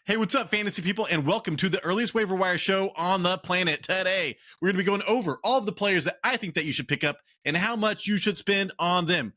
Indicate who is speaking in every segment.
Speaker 1: Hey, what's up, fantasy people, and welcome to the earliest waiver wire show on the planet. Today, we're going to be going over all of the players that I think that you should pick up and how much you should spend on them.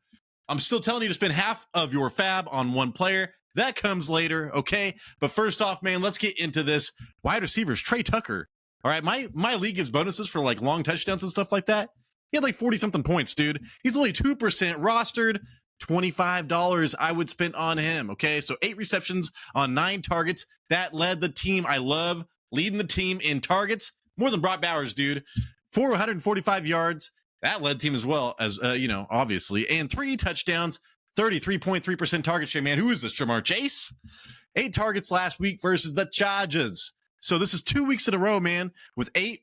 Speaker 1: I'm still telling you to spend half of your fab on one player. That comes later, okay? But first off, man, let's get into this. Wide receivers, Trey Tucker. All right, my league gives bonuses for like long touchdowns and stuff like that. He had like 40-something points, dude. He's only 2% rostered. $25 I would spend on him. Okay, so 8 receptions on 9 targets. That led the team. I love leading the team in targets. More than Brock Bowers, dude. 445 yards. That led team as well, as obviously. And 3 touchdowns, 33.3% target share. Man, who is this, Jamar Chase? 8 targets last week versus the Chargers. So this is 2 weeks in a row, man, with 8+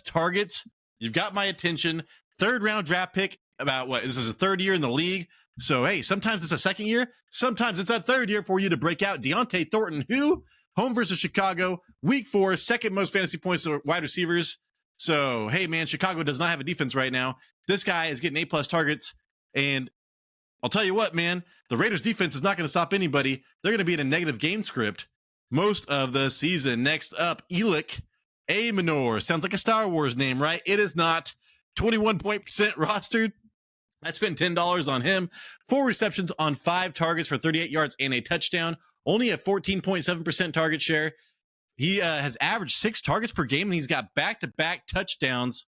Speaker 1: targets. You've got my attention. 3rd round draft pick. About what? This is his 3rd year in the league. So, hey, sometimes it's a 2nd year. Sometimes it's a 3rd year for you to break out. Deontay Thornton, who? Home versus Chicago. Week 4, 2nd most fantasy points to wide receivers. So, hey, man, Chicago does not have a defense right now. This guy is getting 8+ targets. And I'll tell you what, man, the Raiders defense is not going to stop anybody. They're going to be in a negative game script most of the season. Next up, Elick Amanor. Sounds like a Star Wars name, right? It is not. 21% rostered. I spent $10 on him. 4 receptions on 5 targets for 38 yards and a touchdown. Only a 14.7% target share. He has averaged 6 targets per game, and he's got back-to-back touchdowns,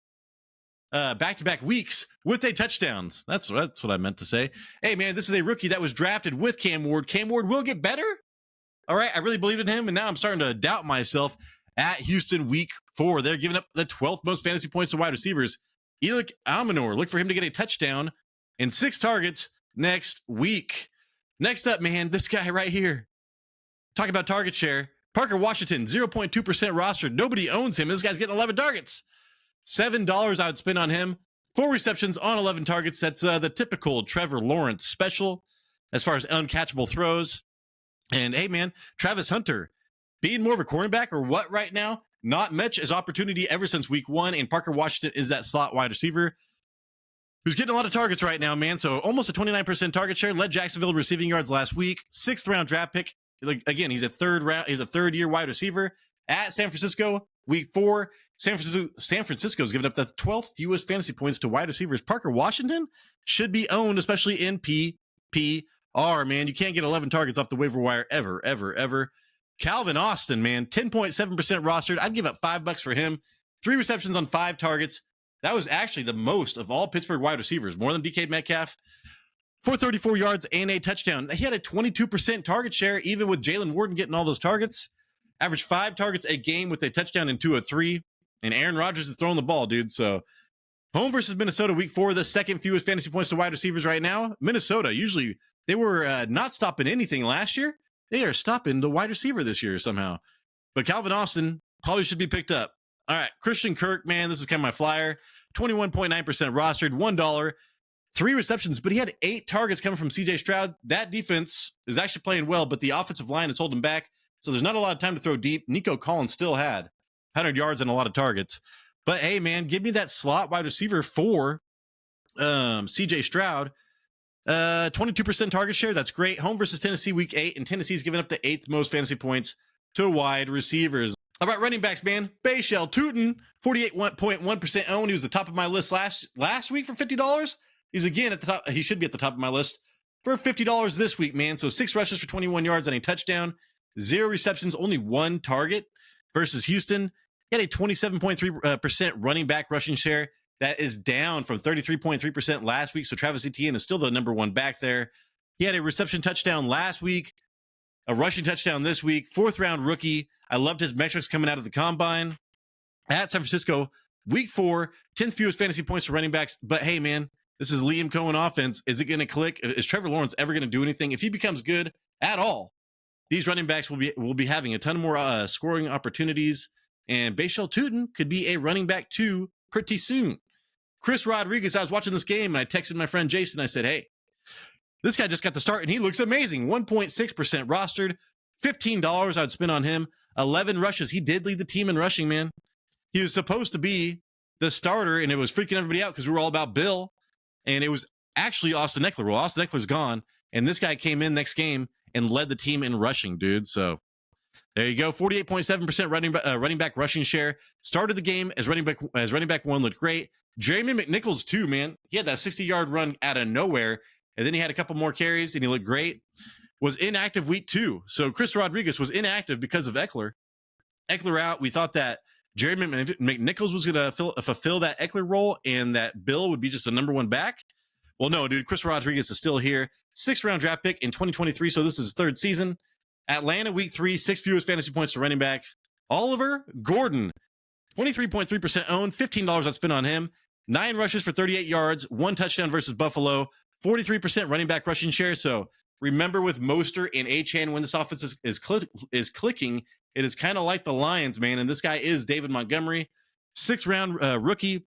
Speaker 1: back-to-back weeks with touchdowns. That's what I meant to say. Hey, man, this is a rookie that was drafted with Cam Ward. Cam Ward will get better. All right, I really believed in him, and now I'm starting to doubt myself at Houston week 4. They're giving up the 12th most fantasy points to wide receivers. Elick Amanor, look for him to get a touchdown and 6 targets next week. Next up, man, this guy right here. Talk about target share. Parker Washington, 0.2% rostered. Nobody owns him. This guy's getting 11 targets. $7 I would spend on him. 4 receptions on 11 targets. That's the typical Trevor Lawrence special as far as uncatchable throws. And, hey, man, Travis Hunter, being more of a cornerback or what right now? Not much as opportunity ever since week 1, and Parker Washington is that slot wide receiver who's getting a lot of targets right now, man. So almost a 29% target share. Led Jacksonville receiving yards last week. 6th round draft pick. Like, again, he's a 3rd year wide receiver at San Francisco. Week 4, San Francisco's given up the 12th fewest fantasy points to wide receivers. Parker Washington should be owned, especially in PPR, man. You can't get 11 targets off the waiver wire ever, ever, ever. Calvin Austin, man, 10.7% rostered. I'd give up $5 for him. 3 receptions on 5 targets. That was actually the most of all Pittsburgh wide receivers, more than DK Metcalf. 434 yards and a touchdown. He had a 22% target share, even with Jalen Warden getting all those targets. Averaged 5 targets a game with a touchdown and 2 of 3. And Aaron Rodgers is throwing the ball, dude. So, home versus Minnesota, week 4, the 2nd fewest fantasy points to wide receivers right now. Minnesota, usually they were not stopping anything last year. They are stopping the wide receiver this year somehow. But Calvin Austin probably should be picked up. All right, Christian Kirk, man, this is kind of my flyer. 21.9% rostered, $1, 3 receptions, but he had 8 targets coming from CJ Stroud. That defense is actually playing well, but the offensive line is holding back, so there's not a lot of time to throw deep. Nico Collins still had 100 yards and a lot of targets. But, hey, man, give me that slot wide receiver for CJ Stroud. 22% target share, that's great. Home versus Tennessee week 8, and Tennessee's giving up the 8th most fantasy points to wide receivers. How about running backs, man? Bayshell Tootin, 48.1% owned. He was the top of my list last week for $50. He's again at the top. He should be at the top of my list for $50 this week, man. So 6 rushes for 21 yards and a touchdown. 0 receptions, only 1 target versus Houston. He had a 27.3% running back rushing share. That is down from 33.3% last week. So Travis Etienne is still the number 1 back there. He had a reception touchdown last week, a rushing touchdown this week. 4th round rookie. I loved his metrics coming out of the combine. At San Francisco, week 4, 10th fewest fantasy points to running backs. But hey, man, this is Liam Cohen offense. Is it going to click? Is Trevor Lawrence ever going to do anything? If he becomes good at all, these running backs will be having a ton more scoring opportunities. And Bayshell Tootin could be a running back too pretty soon. Chris Rodriguez, I was watching this game and I texted my friend Jason. I said, hey, this guy just got the start and he looks amazing. 1.6% rostered. $15 I'd spend on him. 11 rushes. He did lead the team in rushing, man. He was supposed to be the starter, and it was freaking everybody out because we were all about Bill. And it was actually Austin Eckler. Well, Austin Eckler's gone, and this guy came in next game and led the team in rushing, dude. So There you go. 48.7% running back rushing share. Started the game as running back one, looked great. Jeremy McNichols too, man. He had that 60-yard run out of nowhere, and then he had a couple more carries and he looked great. Was inactive week 2. So Chris Rodriguez was inactive because of Eckler. Eckler out. We thought that Jeremy McNichols was going to fulfill that Eckler role and that Bill would be just the number 1 back. Well, no, dude. Chris Rodriguez is still here. 6th-round draft pick in 2023, so this is his 3rd season. Atlanta week 3, 6th fewest fantasy points to running backs. Oliver Gordon, 23.3% owned, $15 on spin on him. 9 rushes for 38 yards, 1 touchdown versus Buffalo, 43% running back rushing share. So remember with Mostert and Achane, when this offense is clicking, it is kind of like the Lions, man. And this guy is David Montgomery, 6th-round rookie.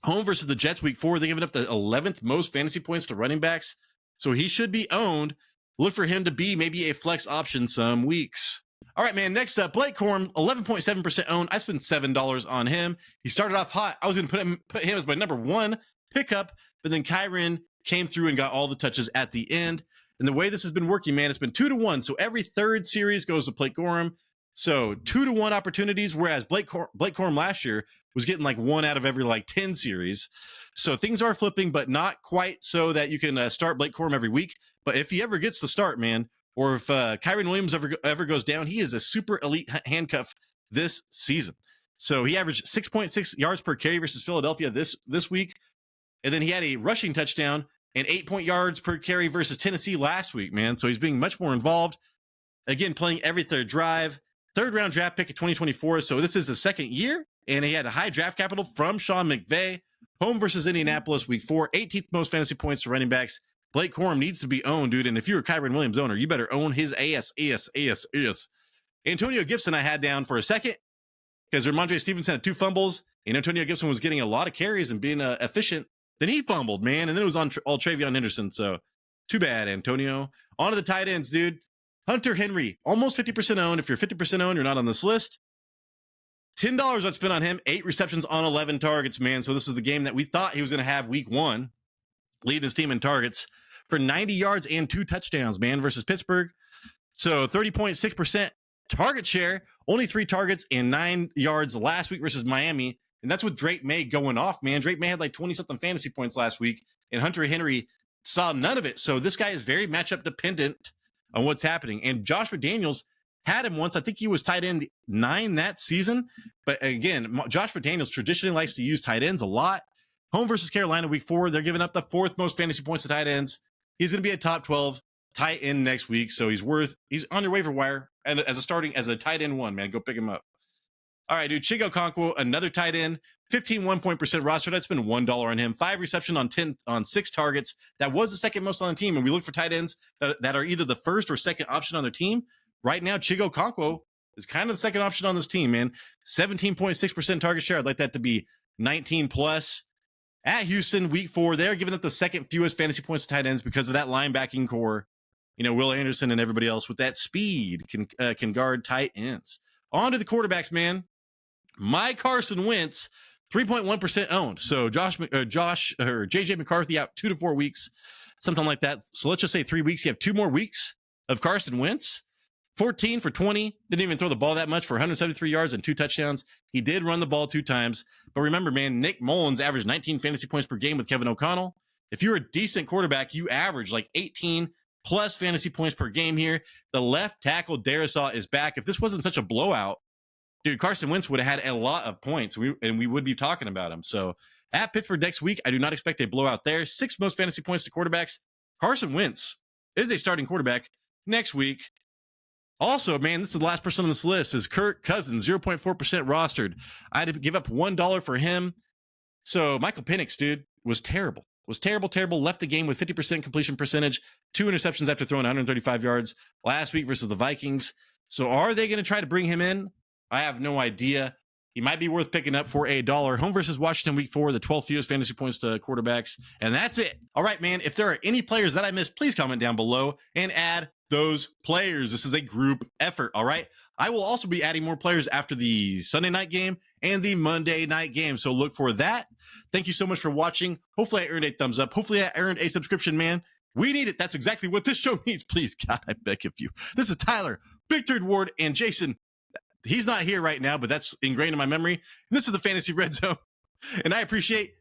Speaker 1: Home versus the Jets week 4. They're giving up the 11th most fantasy points to running backs. So he should be owned. Look for him to be maybe a flex option some weeks. All right, man. Next up, Blake Corum, 11.7% owned. I spent $7 on him. He started off hot. I was going to put him as my number 1 pickup, but then Kyren came through and got all the touches at the end. And the way this has been working, man, it's been 2-1. So every 3rd series goes to Blake Corum. So 2-1 opportunities, whereas Blake Corum last year was getting like 1 out of every like 10 series. So things are flipping, but not quite so that you can start Blake Corum every week. But if he ever gets the start, man, or if Kyren Williams ever goes down, he is a super elite handcuff this season. So he averaged 6.6 yards per carry versus Philadelphia this week. And then he had a rushing touchdown and 8 yards per carry versus Tennessee last week, man. So he's being much more involved. Again, playing every 3rd drive. 3rd-round draft pick in 2024. So this is the 2nd year. And he had a high draft capital from Sean McVay. Home versus Indianapolis week 4. 18th most fantasy points to running backs. Blake Corum needs to be owned, dude. And if you're a Kyren Williams owner, you better own his AS. Antonio Gibson I had down for a second because Ramondre Stevenson had 2 fumbles. And Antonio Gibson was getting a lot of carries and being efficient. Then he fumbled, man. And then it was all Travion Henderson. So too bad, Antonio. On to the tight ends, dude. Hunter Henry, almost 50% owned. If you're 50% owned, you're not on this list. $10 on spin on him. 8 receptions on 11 targets, man. So this is the game that we thought he was going to have week 1, leading his team in targets for 90 yards and 2 touchdowns, man, versus Pittsburgh. So 30.6% target share, only 3 targets and 9 yards last week versus Miami. And that's with Drake May going off, man. Drake May had like 20-something fantasy points last week, and Hunter Henry saw none of it. So this guy is very matchup dependent on what's happening. And Josh McDaniels had him once. I think he was tight end 9 that season. But again, Josh McDaniels traditionally likes to use tight ends a lot. Home versus Carolina week 4. They're giving up the 4th most fantasy points to tight ends. He's going to be a top 12 tight end next week. So he's on your waiver wire and as a tight end 1, man. Go pick him up. All right, dude. Chigo Okonkwo, another tight end. 15.1% roster. That's been $1 on him. 5 reception on 6 targets. That was the 2nd most on the team. And we look for tight ends that are either the 1st or 2nd option on their team. Right now, Chigo Okonkwo is kind of the 2nd option on this team, man. 17.6% target share. I'd like that to be 19 plus. At Houston, week 4, they're giving up the 2nd fewest fantasy points to tight ends because of that linebacking core. You know, Will Anderson and everybody else with that speed can guard tight ends. On to the quarterbacks, man. My Carson Wentz, 3.1% owned. So JJ McCarthy out 2 to 4 weeks, something like that. So let's just say 3 weeks. You have 2 more weeks of Carson Wentz. 14 for 20. Didn't even throw the ball that much for 173 yards and 2 touchdowns. He did run the ball 2 times. But remember, man, Nick Mullins averaged 19 fantasy points per game with Kevin O'Connell. If you're a decent quarterback, you average like 18 plus fantasy points per game here. The left tackle, Darisaw, is back. If this wasn't such a blowout, dude, Carson Wentz would have had a lot of points, and we would be talking about him. So at Pittsburgh next week, I do not expect a blowout there. 6th most fantasy points to quarterbacks. Carson Wentz is a starting quarterback next week. Also, man, this is the last person on this list is Kirk Cousins, 0.4% rostered. I had to give up $1 for him. So Michael Penix, dude, was terrible. Left the game with 50% completion percentage, 2 interceptions after throwing 135 yards last week versus the Vikings. So are they going to try to bring him in? I have no idea. He might be worth picking up for $1. Home versus Washington week 4, the 12th fewest fantasy points to quarterbacks. And that's it. All right, man. If there are any players that I missed, please comment down below and add those players. This is a group effort. All right. I will also be adding more players after the Sunday night game and the Monday night game. So look for that. Thank you so much for watching. Hopefully I earned a thumbs up. Hopefully I earned a subscription, man. We need it. That's exactly what this show needs. Please, God, I beg of you. This is Tyler, Big Third Ward, and Jason. He's not here right now, but that's ingrained in my memory. And this is the Fantasy Red Zone. And I appreciate